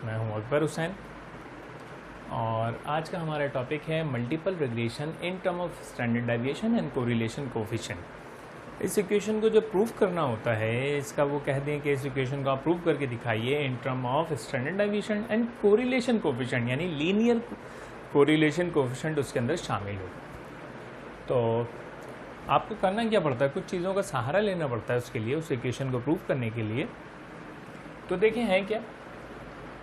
मैं हूं अकबर हुसैन और आज का हमारा टॉपिक है multiple regression in term of standard deviation and correlation coefficient. इस इक्वेशन को जो प्रूव करना होता है, इसका वो कह दें कि इस इक्वेशन को आप प्रूव करके दिखाइए in term of standard deviation and correlation coefficient, यानी लीनियर कोरिलेशन कोफिशिएंट उसके अंदर शामिल हो। तो आपको करना क्या पड़ता है, कुछ चीज़ों का सहारा लेना पड़ता है उसके लिए, उस इक्वेशन को प्रूव करने के लिए। तो देखें है क्या,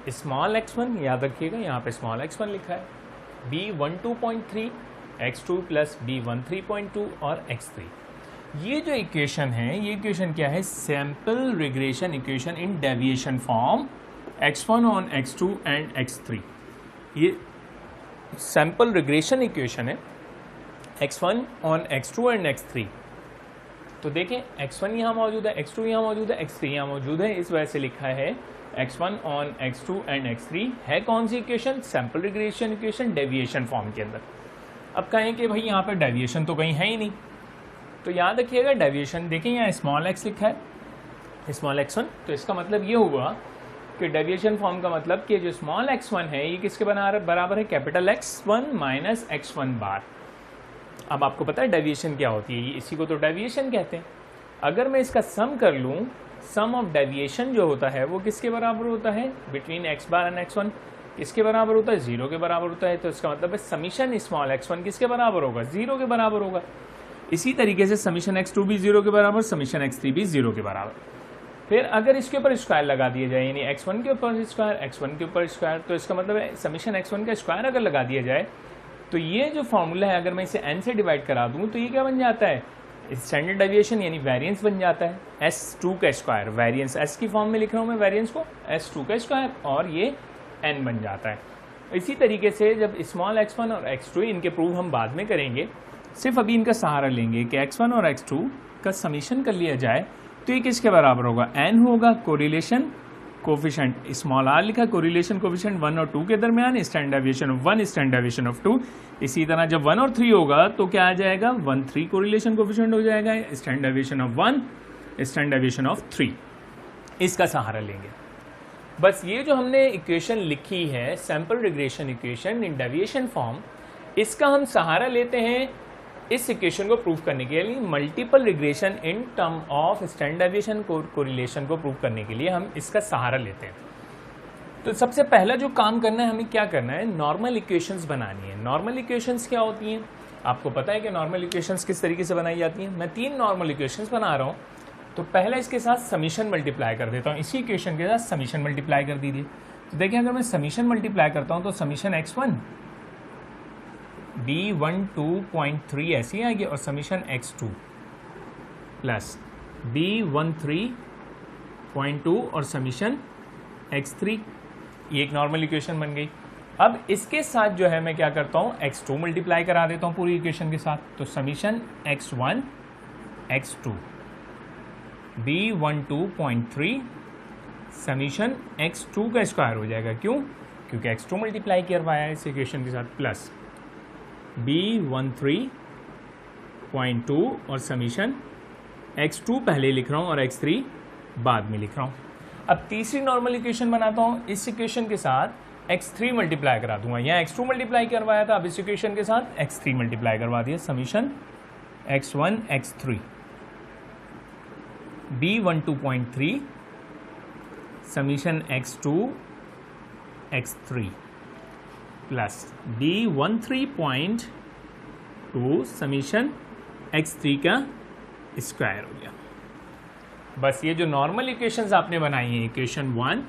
स्मॉल x1 याद रखिएगा, यहाँ पे स्मॉल x1 लिखा है, b12.3 x2 प्लस b13.2 और x3। ये जो इक्वेशन है, ये इक्वेशन क्या है, sample regression equation in deviation form x1 on x2 and x3। ये सैम्पल रिग्रेशन इक्वेशन है x1 on x2 and x3। तो देखें x1 यहाँ मौजूद है, x2 यहाँ मौजूद है, x3 यहाँ मौजूद है, इस वजह से लिखा है x1 on x2 and x3 है कौन सी equation, sample regression equation deviation form के अंदर। अब कहें कि भाई यहाँ पर डेविएशन तो कहीं है ही नहीं, तो याद रखिएगा डेविएशन, देखें यहाँ स्मॉल x लिखा है, स्मॉल x1, तो इसका मतलब ये हुआ कि डेविएशन फॉर्म का मतलब कि जो स्मॉल x1 है ये किसके बराबर है, कैपिटल X1 माइनस x1 बार। अब आपको पता है डेविएशन क्या होती है, इसी को तो डेविएशन कहते हैं। अगर मैं इसका सम कर लूँ, सम ऑफ डेविएशन जो होता है वो किसके बराबर होता है, between x bar and x1 किसके बराबर होता है, 0 के बराबर होता है। तो इसका मतलब है समीशन स्मॉल x1 किसके बराबर होगा, 0 के बराबर होगा। इसी तरीके से समीशन x2 भी 0 के बराबर, समीशन x3 भी 0 के बराबर। फिर अगर इसके ऊपर स्क्वायर लगा दिया जाए, यानी x1 के ऊपर स्क्वायर, x1 के ऊपर स्क्वायर, तो इसका मतलब है समीशन x1 का स्क्वायर अगर लगा दिया जाए तो ये जो फॉर्मूला है अगर मैं इसे n से डिवाइड करा दूं तो ये क्या बन जाता है, स्टैंडर्ड डेविएशन यानी वेरिएंस बन जाता है s2 का स्क्वायर। वेरिएंस s की फॉर्म में लिख रहा हूं मैं वेरिएंस को, s2 का स्क्वायर, और ये n बन जाता है। इसी तरीके से जब स्मॉल x1 और x2, इनके प्रूव हम बाद में करेंगे, सिर्फ अभी इनका सहारा लेंगे कि x1 और x2 का समीशन कर लिया जाए तो ये किसके बराबर होगा, n होगा कोरिलेशन कोफिशिएंट, स्मॉल r लिखा, कोरिलेशन कोफिशिएंट 1 और 2 के दरमियान, standard deviation of 1 standard deviation of 2। इसी तरह जब 1 और 3 होगा तो क्या आ जाएगा, 1 3 कोरिलेशन कोफिशिएंट हो जाएगा, standard deviation of 1 standard deviation of 3। इसका सहारा लेंगे। बस ये जो हमने इक्वेशन लिखी है sample regression equation in deviation form, इसका हम सहारा लेते हैं इस इक्वेशन को प्रूव करने के लिए, multiple regression in term of standard deviation correlation को प्रूव करने के लिए हम इसका सहारा लेते हैं। तो सबसे पहला जो काम करना है, हमें क्या करना है, नॉर्मल इक्वेशंस बनानी है। नॉर्मल इक्वेशंस क्या होती हैं, आपको पता है कि नॉर्मल इक्वेशंस किस तरीके से बनाई जाती हैं। मैं 3 नॉर्मल इक्वेशंस बना रहा हूँ, तो पहला इसके साथ समीशन मल्टीप्लाई कर देता हूँ, इसी इक्वेशन के साथ समीशन मल्टीप्लाई कर दीजिए। तो देखिए अगर मैं समीशन मल्टीप्लाई करता हूँ तो समीशन x1 b12.3 ऐसी आएगी और समीशन x2 प्लस b13.2 और समीशन x3, ये एक नॉर्मल इक्वेशन बन गई। अब इसके साथ जो है मैं क्या करता हूँ, x2 मल्टीप्लाई करा देता हूँ पूरी इक्वेशन के साथ, तो summation x1 x2 b12.3 summation x2 का स्क्वायर हो जाएगा, क्यों, क्योंकि x2 मल्टीप्लाई करवाया है इस इक्वेशन के साथ, प्लस b13.2 और समीशन x2 पहले लिख रहा हूँ और x3 बाद में लिख रहा हूँ। अब तीसरी नॉर्मल इक्वेशन बनाता हूँ, इस इक्वेशन के साथ x3 मल्टीप्लाई करा दूंगा, यहाँ x2 मल्टीप्लाई करवाया था, अब इस इक्वेशन के साथ x3 मल्टीप्लाई करवा दिया, summation x1 x3 b12.3 summation x2 x3 plus b13.2 summation x3 का स्क्वायर हो गया। बस ये जो नॉर्मल इक्वेशंस आपने बनाई हैं, इक्वेशन 1,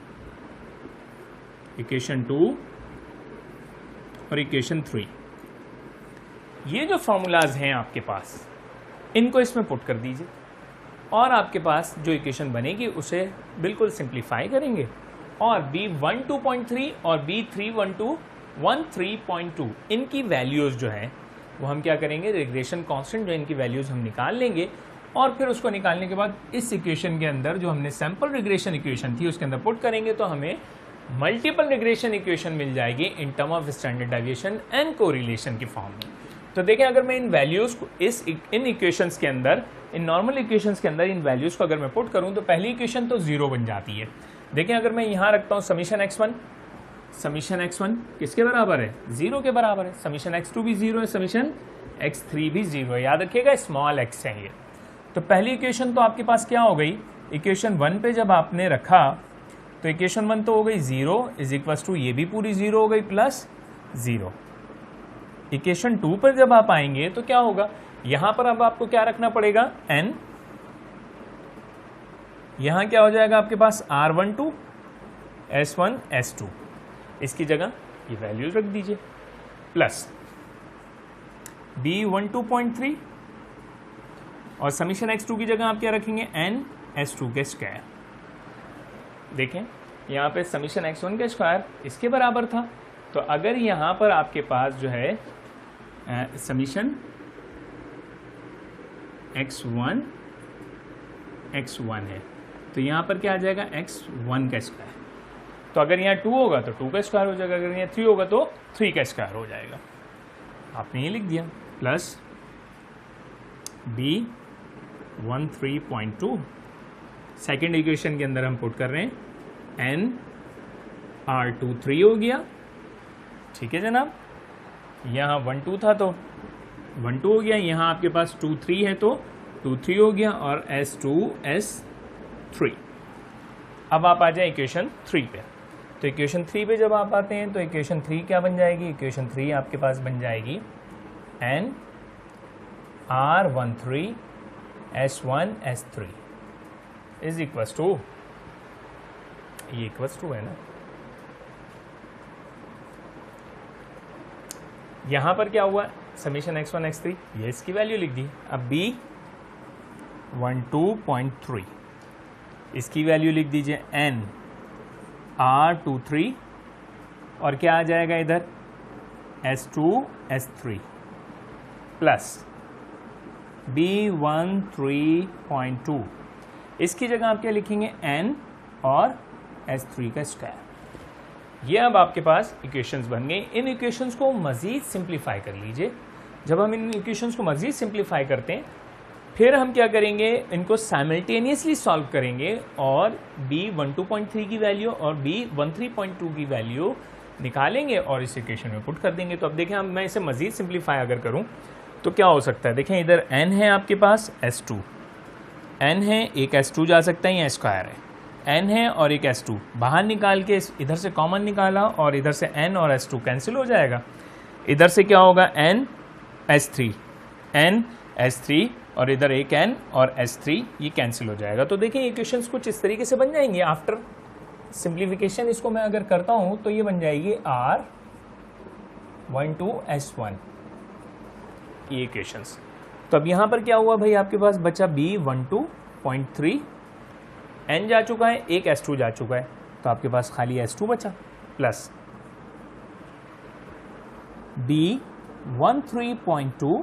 इक्वेशन 2 और इक्वेशन 3, ये जो फॉर्मूलाज हैं आपके पास, इनको इसमें पुट कर दीजिए और आपके पास जो इक्वेशन बनेगी उसे बिल्कुल सिंप्लीफाई करेंगे और b12.3 और b13.2 इनकी वैल्यूज़ जो है वो हम क्या करेंगे, रिग्रेशन कांस्टेंट जो इनकी वैल्यूज़ हम निकाल लेंगे और फिर उसको निकालने के बाद इस इक्वेशन के अंदर जो हमने सैम्पल रिग्रेशन इक्वेशन थी उसके अंदर पुट करेंगे, तो हमें मल्टीपल रिग्रेशन इक्वेशन मिल जाएगी in term of standard deviation and correlation की फॉर्म में। तो देखें अगर मैं इन वैल्यूज़ को इन इक्वेशंस के अंदर, इन नॉर्मल इक्वेशंस के अंदर इन वैल्यूज़ को अगर मैं पुट करूं तो पहली इक्वेशन तो 0 बन जाती है। देखें अगर मैं यहाँ रखता हूँ समीशन x1 समीशन x1 किसके बराबर है, 0 के बराबर है, समीशन x2 भी 0 है, समीशन x3 भी 0 है। याद रखिएगा स्मॉल x है ये। तो पहली इक्वेशन तो आपके पास क्या हो गई, इक्वेशन 1 पे जब आपने रखा तो इक्वेशन 1 तो हो गई 0 इज इक्वल टू ये भी पूरी 0 हो गई प्लस 0। इक्वेशन 2 पर जब आप आएंगे तो क्या होगा, यहां पर अब आपको क्या रखना पड़ेगा, n, यहां क्या हो जाएगा आपके पास R12 S1 S2, इसकी जगह ये वैल्यूज रख दीजिए, प्लस B12.3 और समीशन x2 की जगह आप क्या रखेंगे, n S2 के स्क्वायर। देखें यहाँ पे समीशन x1 के स्क्वायर इसके बराबर था, तो अगर यहाँ पर आपके पास जो है समीशन x1 है तो यहाँ पर क्या आ जाएगा, x1 का स्क्वायर। तो अगर यहाँ 2 होगा तो 2 का स्क्वायर हो जाएगा, अगर यहाँ 3 होगा तो 3 का स्क्वायर हो जाएगा। आपने ये लिख दिया, प्लस B13.2 सेकेंड इक्वेशन के अंदर हम पुट कर रहे हैं n R23 हो गया, ठीक है जनाब। यहाँ 1 2 था तो 1 2 हो गया, यहाँ आपके पास 2 3 है तो 2 3 हो गया, और S2 S3। अब आप आ जाए इक्वेशन 3 पे। तो इक्वेशन 3 पे जब आप आते हैं तो इक्वेशन 3 क्या बन जाएगी, इक्वेशन 3 आपके पास बन जाएगी n R13 S1 S3 is equals to, ये इक्वल्स टू है ना, यहां पर क्या हुआ, समीशन x1 x3, ये इसकी वैल्यू लिख दी। अब B12.3 इसकी वैल्यू लिख दीजिए n R23 और क्या आ जाएगा इधर S2 S3 प्लस B13.2 इसकी जगह आप क्या लिखेंगे, n और S3 का स्क्वायर। ये अब आपके पास इक्वेशंस बन गई। इन इक्वेशंस को मज़ीद सिंप्लीफाई कर लीजिए। जब हम इन इक्वेशंस को मज़ीद सिंप्लीफाई करते हैं फिर हम क्या करेंगे, इनको साइमल्टेनियसली सॉल्व करेंगे और B12.3 की वैल्यू और B13.2 की वैल्यू निकालेंगे और इस इक्वेशन में पुट कर देंगे। तो अब देखें, मैं इसे मज़ीद सिंप्लीफाई अगर करूं तो क्या हो सकता है, देखें इधर n है आपके पास, S2 n है, एक S2 जा सकता है, या स्क्वायर है, n है और एक S2 बाहर निकाल के इधर से कॉमन निकाला और इधर से n और S2 कैंसिल हो जाएगा। इधर से क्या होगा, n S3 और इधर एक n और S3 ये कैंसिल हो जाएगा। तो देखिए इक्वेशंस कुछ इस तरीके से बन जाएंगे। आफ्टर सिंप्लीफिकेशन इसको मैं अगर करता हूं तो ये बन जाएगी R12 S1 ये इक्वेशंस। तो अब यहां पर क्या हुआ भाई, आपके पास बचा B12.3, n जा चुका है, एक S2 जा चुका है, तो आपके पास खाली S2 बचा, प्लस B13.2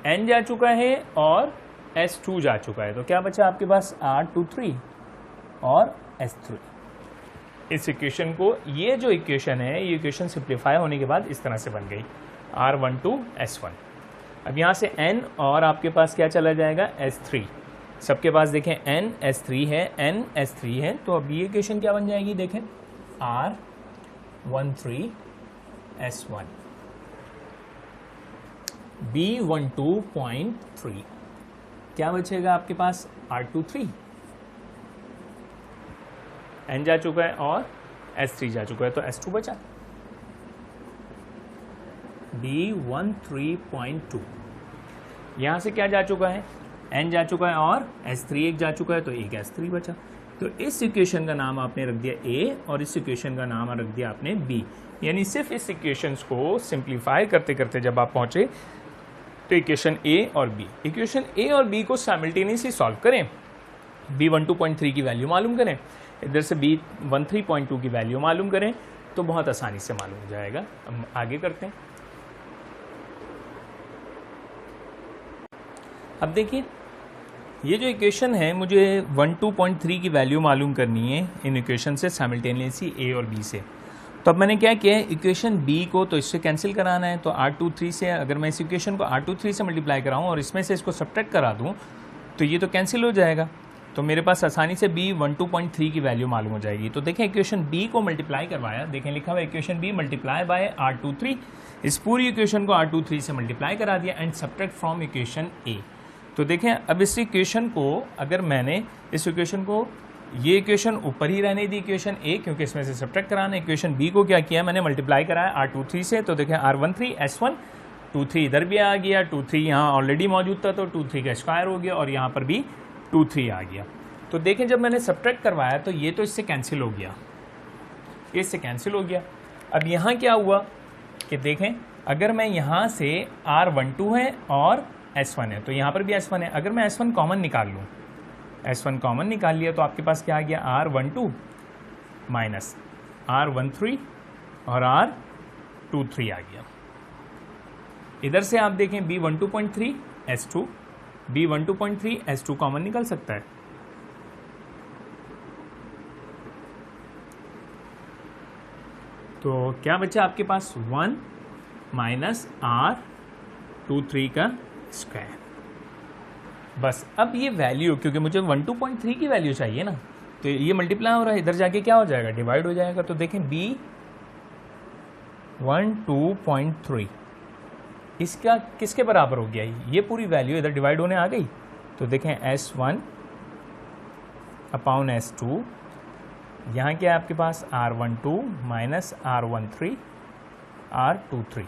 n जा चुका है और S2 जा चुका है, तो क्या बचा आपके पास R23 और S3। इस इक्वेशन को, ये जो इक्वेशन है, ये इक्वेशन सिंप्लीफाई होने के बाद इस तरह से बन गई R12 S1। अब यहाँ से n और आपके पास क्या चला जाएगा, S3। सबके पास देखें n S3 है, n S3 है, तो अब ये इक्वेशन क्या बन जाएगी, देखें R13 S1 B12.3 क्या बचेगा आपके पास, R23 n जा चुका है और S3 जा चुका है, तो S2 बचा। B13.2 यहाँ से क्या जा चुका है, n जा चुका है और S3 एक जा चुका है, तो एक S3 बचा। तो इस इक्वेशन का नाम आपने रख दिया A और इस इक्वेशन का नाम रख दिया आपने B। यानी सिर्फ इस इक्वेशंस को सिंप्लीफाई करते करते जब आप पहुंचे तो इक्वेशन A और B, इक्वेशन A और B को साइमल्टेनियसली सॉल्व करें, B12.3 की वैल्यू मालूम करें, इधर से B13.2 की वैल्यू मालूम करें, तो बहुत आसानी से मालूम हो जाएगा। हम आगे करते हैं। अब देखिए ये जो इक्वेशन है, मुझे 12.3 की वैल्यू मालूम करनी है इन इक्वेशन से साइमल्टेनियसली A और B से। तो अब मैंने क्या किया है, इक्वेशन B को तो इससे कैंसिल कराना है, तो R23 से अगर मैं इस इक्वेशन को R23 से मल्टीप्लाई कराऊँ और इसमें से इसको सब्ट्रैक्ट करा दूँ तो ये तो कैंसिल हो जाएगा। तो मेरे पास आसानी से b 12.3 की वैल्यू मालूम हो जाएगी। तो देखें इक्वेशन b को मल्टीप्लाई करवाया, देखें लिखा हुआ equation b multiply by R23, इस पूरी इक्वेशन को R23 से मल्टीप्लाई करा दिया and subtract from equation a। तो देखें अब इस इक्वेशन को अगर मैंने इस इक्वेशन को ये इक्वेशन ऊपर ही रहने दी इक्वेशन a, क्योंकि इसमें से सब्ट्रैक्ट कराना है। इक्वेशन b को क्या किया मैंने मल्टीप्लाई कराया R23 से, तो देखें R13 S1 23 इधर भी आ गया, 23 यहाँ ऑलरेडी मौजूद था तो 23 का स्क्वायर हो गया और यहाँ पर भी 23 आ गया। तो देखें जब मैंने सब्ट्रैक्ट करवाया तो ये तो इससे कैंसिल हो गया, ये इससे कैंसिल हो गया। अब यहाँ क्या हुआ कि देखें अगर मैं यहाँ से R12 है और S1 है तो यहाँ पर भी S1 है, अगर मैं S1 कॉमन निकाल लूँ, S1 कॉमन निकाल लिया तो आपके पास क्या आ गया R12 माइनस R13 और R23 आ गया। इधर से आप देखें B12.3 S2, B12.3 S2 common निकल सकता है। तो क्या बचा आपके पास 1 माइनस R23 का स्क्वायर। बस अब ये वैल्यू, क्योंकि मुझे 12.3 की वैल्यू चाहिए ना, तो ये मल्टीप्लाई हो रहा है, इधर जाके क्या हो जाएगा डिवाइड हो जाएगा। तो देखें B12.3 इसका किसके बराबर हो गया, ये पूरी वैल्यू इधर डिवाइड होने आ गई। तो देखें S1 अपॉन S2, यहाँ क्या है आपके पास R12 माइनस R13 R23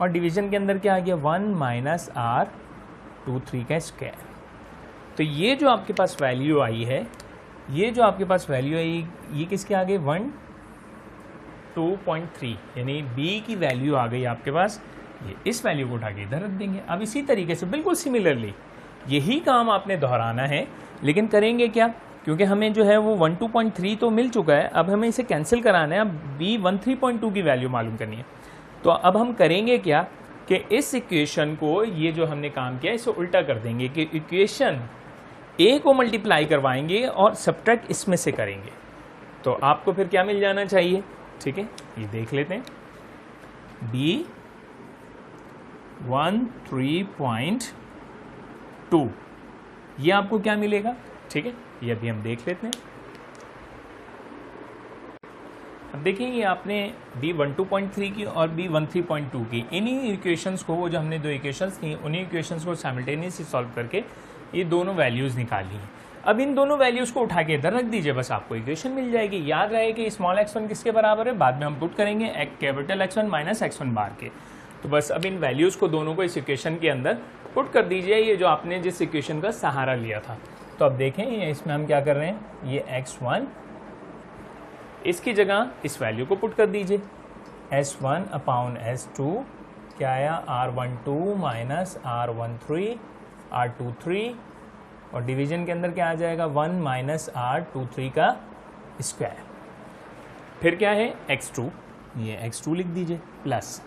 और डिवीजन के अंदर क्या आ गया 1 माइनस R23 का स्क्वायर। तो ये जो आपके पास वैल्यू आई है, ये जो आपके पास वैल्यू आई ये किसके आ गई 12.3, यानी b की वैल्यू आ गई आपके पास। ये इस वैल्यू को उठा के इधर रख देंगे। अब इसी तरीके से बिल्कुल सिमिलरली यही काम आपने दोहराना है, लेकिन करेंगे क्या, क्योंकि हमें जो है वो 12.3 तो मिल चुका है, अब हमें इसे कैंसिल कराना है, अब B13.2 की वैल्यू मालूम करनी है। तो अब हम करेंगे क्या कि इस इक्वेशन को, ये जो हमने काम किया इसे उल्टा कर देंगे कि इक्वेशन a को मल्टीप्लाई करवाएंगे और सब्ट्रैक्ट इसमें से करेंगे। तो आपको फिर क्या मिल जाना चाहिए, ठीक है ये देख लेते हैं B13.2 ये आपको क्या मिलेगा, ठीक है ये अभी हम देख लेते हैं। अब देखिए ये आपने B12.3 की और B13.2 की, इन्हीं इक्वेशंस को, वो जो हमने दो इक्वेशंस थी उन्हीं इक्वेशंस को साइमल्टेनियसली सॉल्व करके ये दोनों वैल्यूज़ निकाली हैं। अब इन दोनों वैल्यूज़ को उठा के इधर रख दीजिए, बस आपको इक्वेशन मिल जाएगी। याद रहे कि स्मॉल x1 किसके बराबर है, बाद में हम पुट करेंगे कैपिटल X1 माइनस X1 बार के। तो बस अब इन वैल्यूज़ को दोनों को इस इक्वेशन के अंदर पुट कर दीजिए, ये जो आपने जिस इक्वेशन का सहारा लिया था। तो अब देखें ये इसमें हम क्या कर रहे हैं, ये X1 इसकी जगह इस वैल्यू को पुट कर दीजिए, S1 अपॉन S2 क्या आया R12 माइनस R13 R23 और डिवीजन के अंदर क्या आ जाएगा 1 माइनस R23 का स्क्वायर। फिर क्या है X2, ये X2 लिख दीजिए प्लस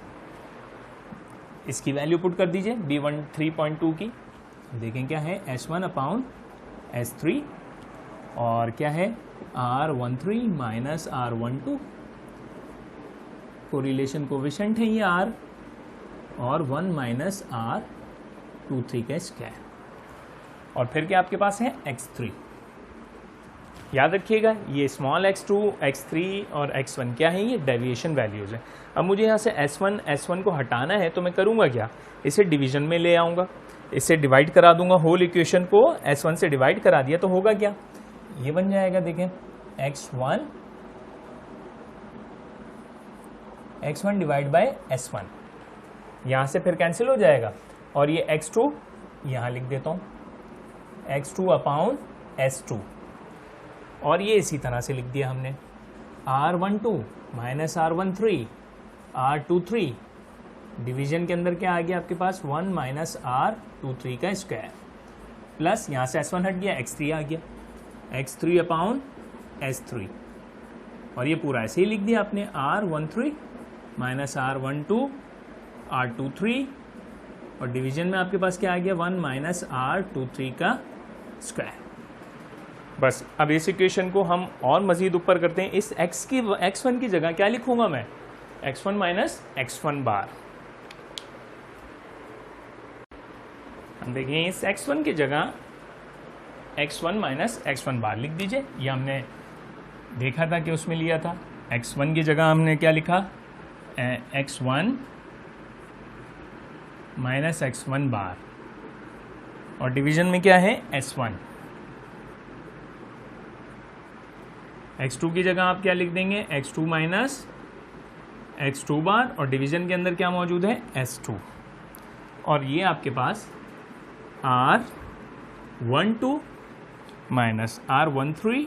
इसकी वैल्यू पुट कर दीजिए B13.2 की। देखें क्या है S1 अपॉन S3 और क्या है R13 minus R12, correlation coefficient है ये R, और 1 माइनस R23 का स्क्वायर। और फिर क्या आपके पास है X3। याद रखिएगा ये स्मॉल x2, x3 और x1 क्या है, ये डेविएशन वैल्यूज़ हैं। अब मुझे यहाँ से S1 को हटाना है तो मैं करूँगा क्या, इसे डिवीजन में ले आऊँगा, इसे डिवाइड करा दूंगा, होल इक्वेशन को S1 से डिवाइड करा दिया तो होगा क्या, ये बन जाएगा देखें x1 डिवाइड बाय S1, यहाँ से फिर कैंसिल हो जाएगा और ये x2 यहाँ लिख देता हूँ x2 अपॉन S2 और ये इसी तरह से लिख दिया हमने R12 minus R13 R23 division के अंदर क्या आ गया आपके पास 1 माइनस R23 का स्क्वायर प्लस यहाँ से S1 हट गया x3 आ गया x3 अपॉन S3 और ये पूरा ऐसे ही लिख दिया आपने R13 माइनस R12 R23 और डिवीजन में आपके पास क्या आ गया 1 माइनस R23 का स्क्वायर। बस अब इस इक्वेशन को हम और मज़ीद ऊपर करते हैं। इस x1 की जगह क्या लिखूंगा मैं, x1 माइनस x1 बार। देखिए इस x1 की जगह x1 माइनस x1 बार लिख दीजिए। ये हमने देखा था कि उसमें लिया था, x1 की जगह हमने क्या लिखा, x1 माइनस x1 बार, और डिवीजन में क्या है, s1। x2 की जगह आप क्या लिख देंगे, x2 माइनस x2 बार, और डिवीजन के अंदर क्या मौजूद है, s2। और ये आपके पास R12 माइनस R13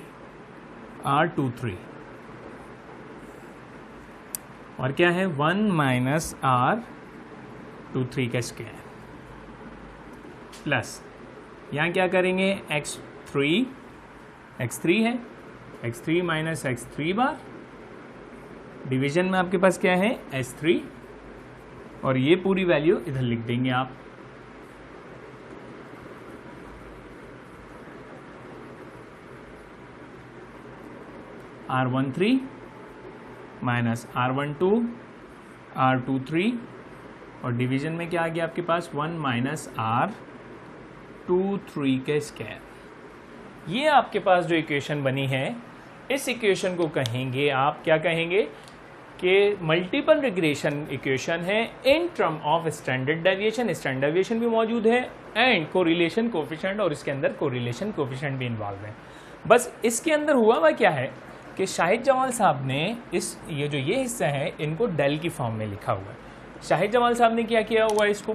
R23, और क्या है 1 माइनस R23 का स्क्वायर, प्लस यहाँ क्या करेंगे, x3 है, x3 माइनस x3 बार, डिवीजन में आपके पास क्या है, s3, और ये पूरी वैल्यू इधर लिख देंगे आप। R13 माइनस R12 R23, और डिवीजन में क्या आ गया आपके पास, 1 माइनस R23 के स्क्वायर। ये आपके पास जो इक्वेशन बनी है, इस इक्वेशन को कहेंगे आप, क्या कहेंगे कि मल्टीपल रिग्रेशन इक्वेशन है in term of standard deviation. Standard deviation भी मौजूद है एंड कोरिलेशन कोफिशिएंट, और इसके अंदर कोरिलेशन कोफिशिएंट भी इन्वॉल्व है। बस इसके अंदर हुआ हुआ क्या है कि शाहिद जमाल साहब ने ये हिस्सा है, इनको डेल की फॉर्म में लिखा हुआ है। शाहिद जमाल साहब ने क्या किया हुआ है इसको,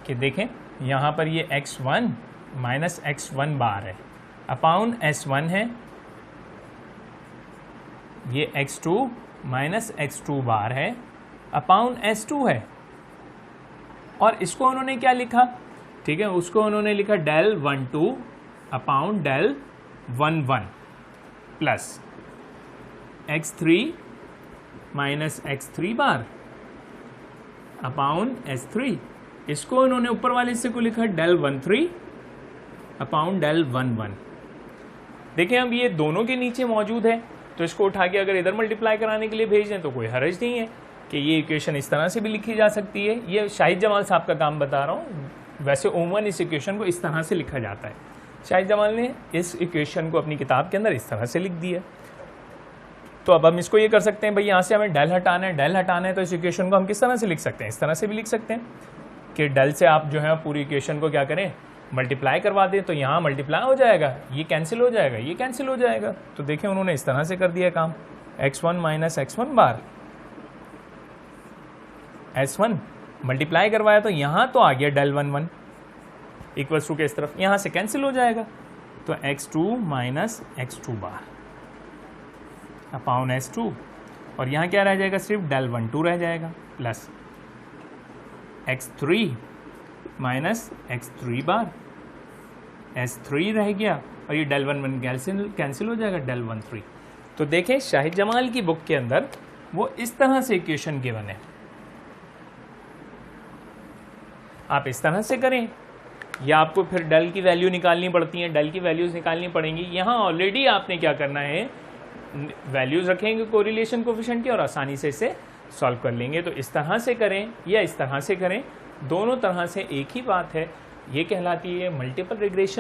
कि देखें यहाँ पर ये x1 माइनस x1 बार है, अपॉन s1 है, ये x2 माइनस x2 बार है, अपॉन s2 है, और इसको उन्होंने क्या लिखा, ठीक है, उसको उन्होंने लिखा del 12 upon del 11 plus x3 minus x3 bar upon s3, इसको उन्होंने ऊपर वाले हिस्से को लिखा डेल 13 अपॉन डेल 11। देखें अब ये दोनों के नीचे मौजूद है, तो इसको उठा के अगर इधर मल्टीप्लाई कराने के लिए भेज दें तो कोई हर्ज नहीं है कि ये इक्वेशन इस तरह से भी लिखी जा सकती है। ये शाहिद जमाल साहब का काम बता रहा हूँ, वैसे ओमन इस इक्वेशन को इस तरह से लिखा जाता है। शाहिद जमाल ने इस इक्वेशन को अपनी किताब के अंदर इस तरह से लिख दिया। तो अब हम इसको ये कर सकते हैं, भाई यहाँ से हमें डेल हटाना है, तो इस इक्वेशन को हम किस तरह से लिख सकते हैं, इस तरह से भी लिख सकते हैं कि डेल से आप जो है पूरी इक्वेशन को क्या करें, मल्टीप्लाई करवा दें, तो यहाँ मल्टीप्लाई हो जाएगा, ये कैंसिल हो जाएगा, ये कैंसिल हो जाएगा। तो देखें उन्होंने इस तरह से कर दिया काम, x1 माइनस x1 बार, s1 मल्टीप्लाई करवाया, तो यहाँ तो आ गया डेल 11 इक्वल्स टू के इस तरफ, यहाँ से कैंसिल हो जाएगा, तो x2 minus x2 bar upon s2, और यहाँ क्या रह जाएगा, सिर्फ डेल 12 रह जाएगा, प्लस x3 माइनस x3 बार, s3 रह गया, और ये डेल 11 कैंसिल हो जाएगा, डेल 13। तो देखें शाहिद जमाल की बुक के अंदर वो इस तरह से इक्वेशन गिवन है, आप इस तरह से करें, या आपको फिर डेल की वैल्यू निकालनी पड़ती है, डेल की वैल्यूज निकालनी पड़ेंगी। यहाँ ऑलरेडी आपने क्या करना है, वैल्यूज रखेंगे कोरिलेशन कोफिशिएंट की, और आसानी से इसे सॉल्व कर लेंगे। तो इस तरह से करें या इस तरह से करें, दोनों तरह से एक ही बात है, ये कहलाती है मल्टीपल रिग्रेशन।